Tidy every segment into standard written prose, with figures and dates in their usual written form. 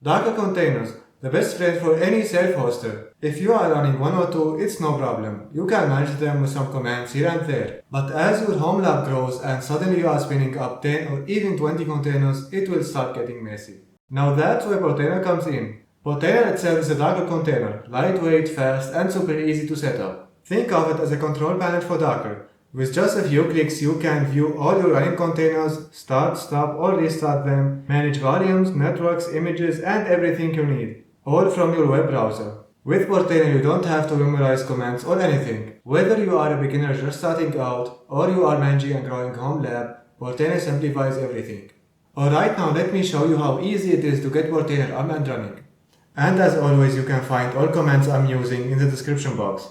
Docker containers, the best friend for any self-hoster. If you are running one or two, it's no problem. You can manage them with some commands here and there. But as your home lab grows and suddenly you are spinning up 10 or even 20 containers, it will start getting messy. Now that's where Portainer comes in. Portainer itself is a Docker container, lightweight, fast, and super easy to set up. Think of it as a control panel for Docker. With just a few clicks, you can view all your running containers, start, stop, or restart them, manage volumes, networks, images, and everything you need, all from your web browser. With Portainer, you don't have to memorize commands or anything. Whether you are a beginner just starting out, or you are managing a growing home lab, Portainer simplifies everything. Alright, now let me show you how easy it is to get Portainer up and running. And as always, you can find all commands I'm using in the description box.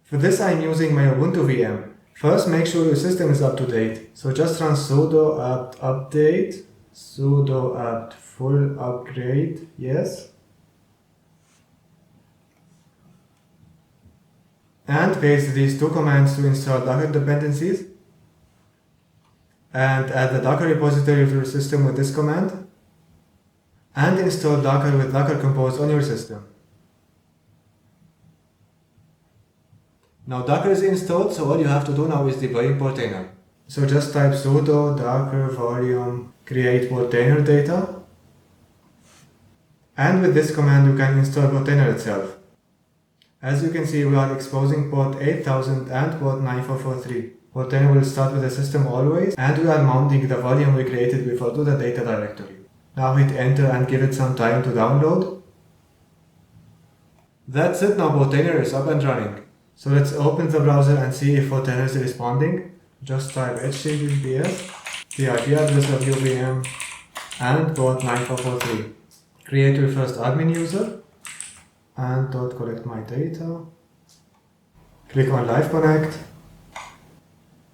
For this, I'm using my Ubuntu VM. First, make sure your system is up to date. So just run sudo apt update, sudo apt full upgrade, yes. And paste these two commands to install Docker dependencies. And add the Docker repository to your system with this command. And install Docker with Docker Compose on your system. Now Docker is installed, so all you have to do now is deploying Portainer. So just type sudo docker volume create Portainer data. And with this command you can install Portainer itself. As you can see, we are exposing port 8000 and port 9443. Portainer will start with the system always, and we are mounting the volume we created before to the data directory. Now hit enter and give it some time to download. That's it, now Portainer is up and running. So let's open the browser and see if Portainer is responding. Just type https, the IP address of your VM, and port 9443. Create your first admin user, and collect my data. Click on Live Connect.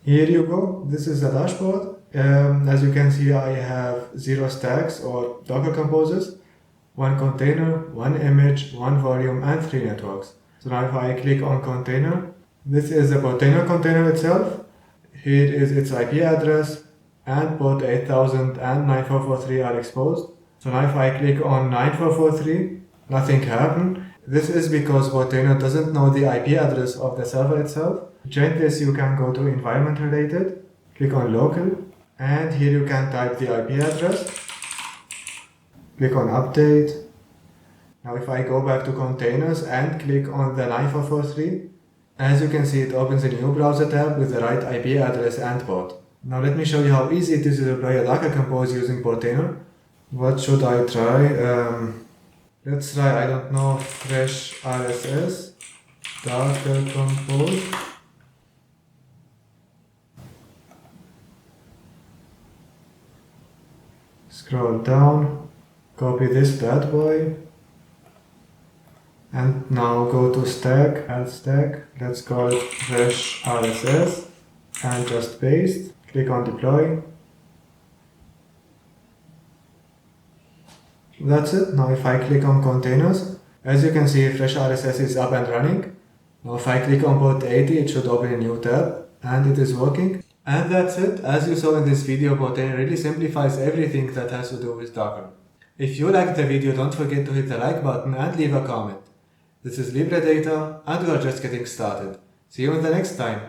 Here you go, this is the dashboard. As you can see, I have 0 stacks or Docker composes, 1 container, 1 image, 1 volume, and 3 networks. So now if I click on container, this is the Portainer container itself. Here is its IP address, and port 8000 and 9443 are exposed. So now if I click on 9443, nothing happened. This is because Portainer doesn't know the IP address of the server itself. To change this, you can go to environment related, click on local, and here you can type the IP address. Click on update. Now if I go back to containers and click on the 9443, as you can see, it opens a new browser tab with the right IP address and port. Now let me show you how easy it is to deploy a Docker Compose using Portainer. What should I try? Let's try, I don't know, fresh RSS, Docker Compose. Scroll down, copy this bad boy. And now go to stack, add stack, let's call it fresh RSS, and just paste, click on deploy. That's it. Now if I click on containers, as you can see, fresh RSS is up and running. Now if I click on port 80, it should open a new tab, and it is working. And that's it. As you saw in this video, Portainer really simplifies everything that has to do with Docker. If you liked the video, don't forget to hit the like button and leave a comment. This is Libre Data, and we are just getting started. See you in the next time.